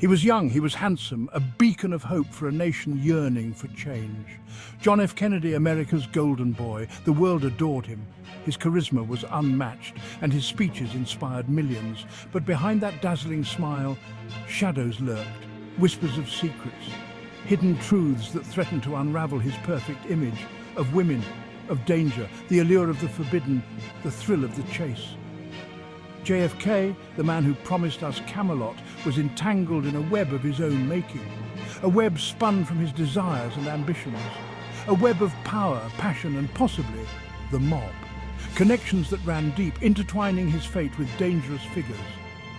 He was young, he was handsome, a beacon of hope for a nation yearning for change. John F. Kennedy, America's golden boy, the world adored him. His charisma was unmatched, and his speeches inspired millions. But behind that dazzling smile, shadows lurked, whispers of secrets, hidden truths that threatened to unravel his perfect image of women, of danger, the allure of the forbidden, the thrill of the chase. JFK, the man who promised us Camelot, was entangled in a web of his own making. A web spun from his desires and ambitions. A web of power, passion and possibly the mob. Connections that ran deep, intertwining his fate with dangerous figures.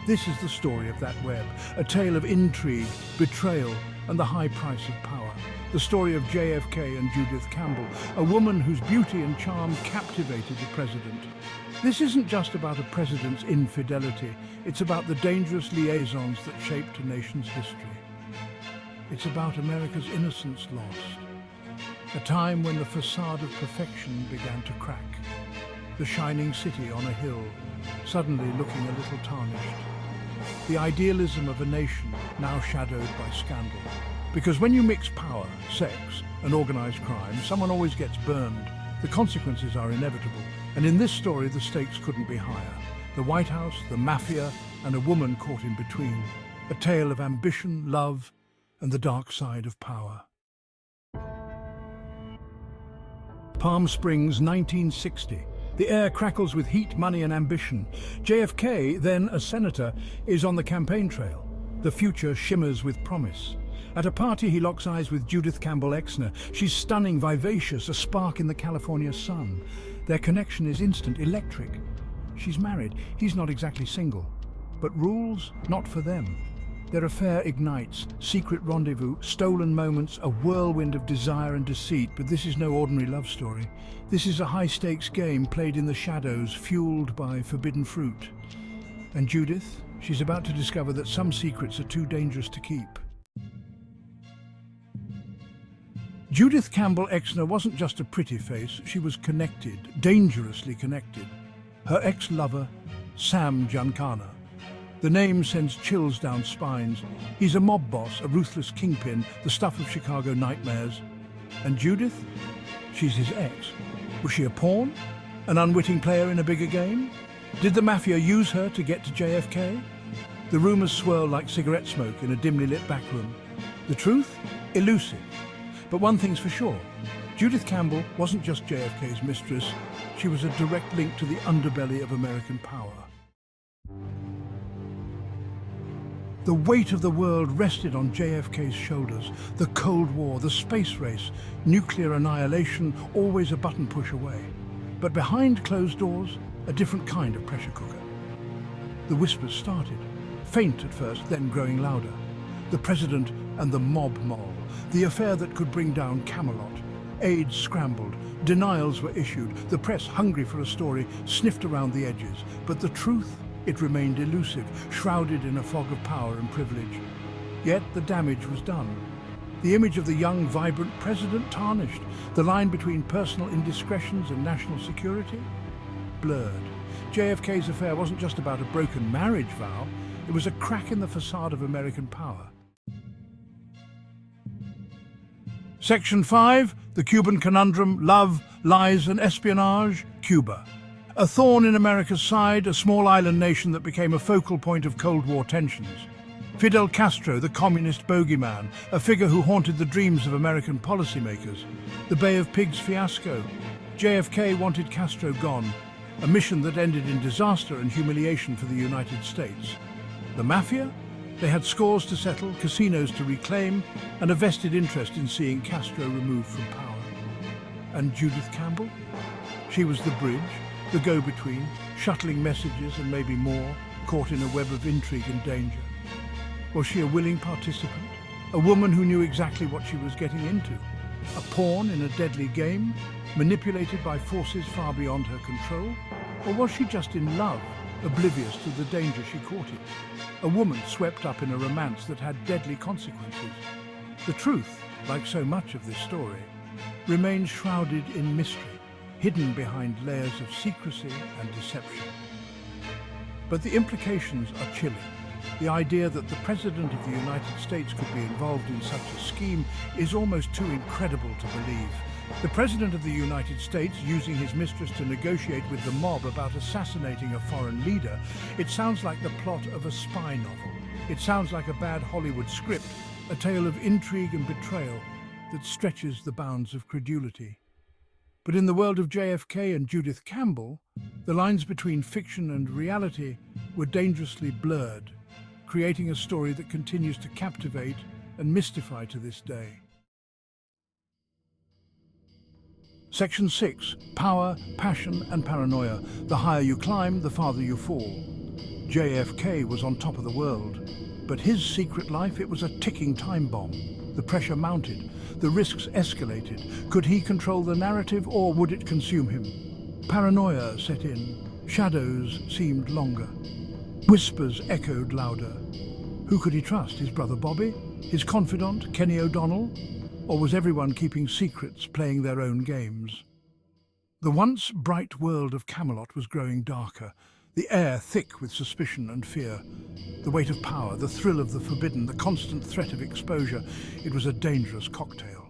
This is the story of that web, a tale of intrigue, betrayal and the high price of power. The story of JFK and Judith Campbell, a woman whose beauty and charm captivated the president. This isn't just about a president's infidelity, it's about the dangerous liaisons that shaped a nation's history. It's about America's innocence lost, a time when the facade of perfection began to crack. The shining city on a hill, suddenly looking a little tarnished. The idealism of a nation now shadowed by scandal. Because when you mix power, sex and organized crime, someone always gets burned. The consequences are inevitable. And in this story, the stakes couldn't be higher. The White House, the mafia, and a woman caught in between. A tale of ambition, love, and the dark side of power. Palm Springs, 1960. The air crackles with heat, money, and ambition. JFK, then a senator, is on the campaign trail. The future shimmers with promise. At a party, he locks eyes with Judith Campbell Exner. She's stunning, vivacious, a spark in the California sun. Their connection is instant, electric. She's married. He's not exactly single. But rules, not for them. Their affair ignites, secret rendezvous, stolen moments, a whirlwind of desire and deceit. But this is no ordinary love story. This is a high-stakes game played in the shadows, fueled by forbidden fruit. And Judith, she's about to discover that some secrets are too dangerous to keep. Judith Campbell Exner wasn't just a pretty face, she was connected, dangerously connected. Her ex-lover, Sam Giancana. The name sends chills down spines. He's a mob boss, a ruthless kingpin, the stuff of Chicago nightmares. And Judith? She's his ex. Was she a pawn? An unwitting player in a bigger game? Did the mafia use her to get to JFK? The rumors swirl like cigarette smoke in a dimly lit back room. The truth? Elusive. But one thing's for sure, Judith Campbell wasn't just JFK's mistress, she was a direct link to the underbelly of American power. The weight of the world rested on JFK's shoulders. The Cold War, the space race, nuclear annihilation, always a button push away. But behind closed doors, a different kind of pressure cooker. The whispers started, faint at first, then growing louder. The president and the mob mole, the affair that could bring down Camelot. Aides scrambled, denials were issued, the press, hungry for a story, sniffed around the edges. But the truth, it remained elusive, shrouded in a fog of power and privilege. Yet the damage was done. The image of the young, vibrant president tarnished, the line between personal indiscretions and national security blurred. JFK's affair wasn't just about a broken marriage vow, it was a crack in the facade of American power. Section 5, the Cuban conundrum, love, lies and espionage, Cuba. A thorn in America's side, a small island nation that became a focal point of Cold War tensions. Fidel Castro, the communist bogeyman, a figure who haunted the dreams of American policymakers. The Bay of Pigs fiasco. JFK wanted Castro gone, a mission that ended in disaster and humiliation for the United States. The Mafia? They had scores to settle, casinos to reclaim, and a vested interest in seeing Castro removed from power. And Judith Campbell? She was the bridge, the go-between, shuttling messages and maybe more, caught in a web of intrigue and danger. Was she a willing participant? A woman who knew exactly what she was getting into? A pawn in a deadly game, manipulated by forces far beyond her control? Or was she just in love, oblivious to the danger she courted? A woman swept up in a romance that had deadly consequences. The truth, like so much of this story, remains shrouded in mystery, hidden behind layers of secrecy and deception. But the implications are chilling. The idea that the President of the United States could be involved in such a scheme is almost too incredible to believe. The President of the United States using his mistress to negotiate with the mob about assassinating a foreign leader, it sounds like the plot of a spy novel. It sounds like a bad Hollywood script, a tale of intrigue and betrayal that stretches the bounds of credulity. But in the world of JFK and Judith Campbell, the lines between fiction and reality were dangerously blurred, creating a story that continues to captivate and mystify to this day. Section 6. Power, Passion and Paranoia. The higher you climb, the farther you fall. JFK was on top of the world, but his secret life, it was a ticking time bomb. The pressure mounted, the risks escalated. Could he control the narrative, or would it consume him? Paranoia set in. Shadows seemed longer. Whispers echoed louder. Who could he trust? His brother Bobby? His confidant, Kenny O'Donnell? Or was everyone keeping secrets, playing their own games? The once bright world of Camelot was growing darker, the air thick with suspicion and fear. The weight of power, the thrill of the forbidden, the constant threat of exposure. It was a dangerous cocktail.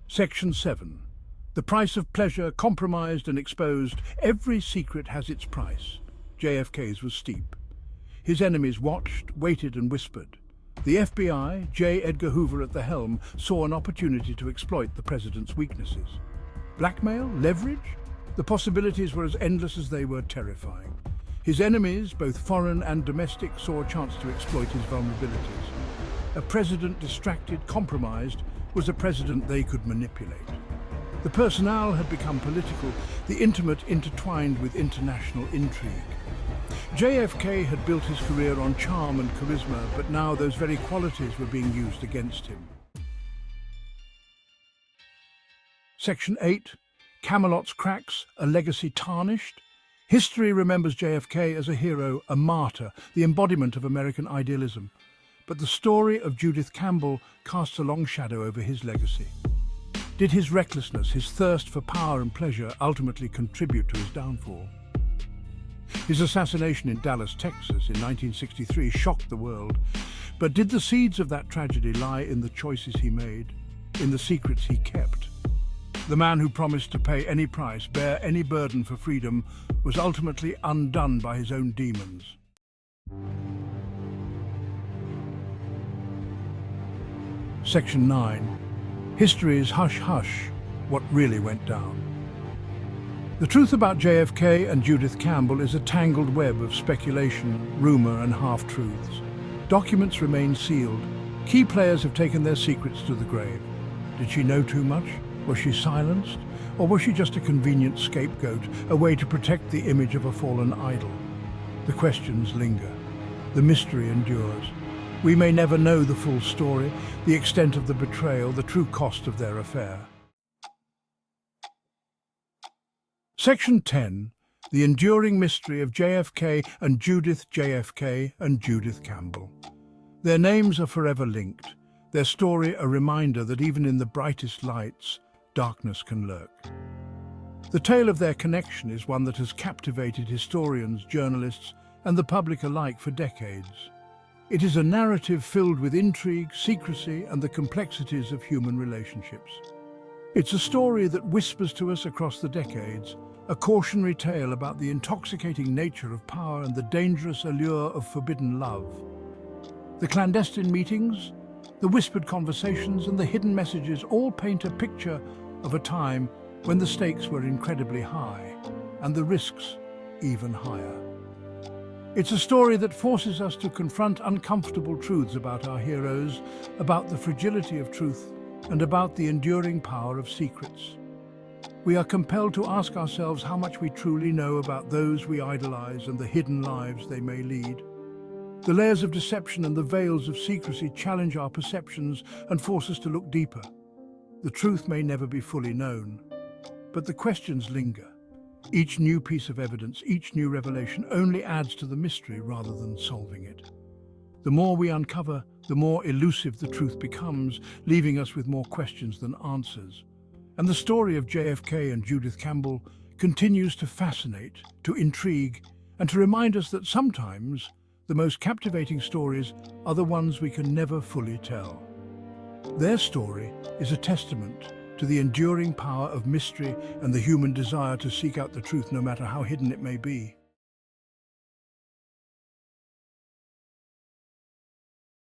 Section 7. The price of pleasure, compromised and exposed. Every secret has its price. JFK's was steep. His enemies watched, waited and whispered. The FBI, J. Edgar Hoover at the helm, saw an opportunity to exploit the president's weaknesses. Blackmail? Leverage? The possibilities were as endless as they were terrifying. His enemies, both foreign and domestic, saw a chance to exploit his vulnerabilities. A president distracted, compromised, was a president they could manipulate. The personnel had become political, the intimate intertwined with international intrigue. JFK had built his career on charm and charisma, but now those very qualities were being used against him. Section 8. Camelot's cracks, a legacy tarnished. History remembers JFK as a hero, a martyr, the embodiment of American idealism. But the story of Judith Campbell casts a long shadow over his legacy. Did his recklessness, his thirst for power and pleasure, ultimately contribute to his downfall? His assassination in Dallas, Texas in 1963 shocked the world. But did the seeds of that tragedy lie in the choices he made, in the secrets he kept? The man who promised to pay any price, bear any burden for freedom, was ultimately undone by his own demons. Section 9. History's hush-hush, what really went down. The truth about JFK and Judith Campbell is a tangled web of speculation, rumor and half-truths. Documents remain sealed. Key players have taken their secrets to the grave. Did she know too much? Was she silenced? Or was she just a convenient scapegoat, a way to protect the image of a fallen idol? The questions linger. The mystery endures. We may never know the full story, the extent of the betrayal, the true cost of their affair. Section 10. The enduring mystery of JFK and Judith JFK and Judith Campbell. Their names are forever linked, their story a reminder that even in the brightest lights, darkness can lurk. The tale of their connection is one that has captivated historians, journalists, and the public alike for decades. It is a narrative filled with intrigue, secrecy, and the complexities of human relationships. It's a story that whispers to us across the decades, a cautionary tale about the intoxicating nature of power and the dangerous allure of forbidden love. The clandestine meetings, the whispered conversations, and the hidden messages all paint a picture of a time when the stakes were incredibly high and the risks even higher. It's a story that forces us to confront uncomfortable truths about our heroes, about the fragility of truth, and about the enduring power of secrets. We are compelled to ask ourselves how much we truly know about those we idolize and the hidden lives they may lead. The layers of deception and the veils of secrecy challenge our perceptions and force us to look deeper. The truth may never be fully known, but the questions linger. Each new piece of evidence, each new revelation only adds to the mystery rather than solving it. The more we uncover, the more elusive the truth becomes, leaving us with more questions than answers. And the story of JFK and Judith Campbell continues to fascinate, to intrigue, and to remind us that sometimes the most captivating stories are the ones we can never fully tell. Their story is a testament to the enduring power of mystery and the human desire to seek out the truth no matter how hidden it may be.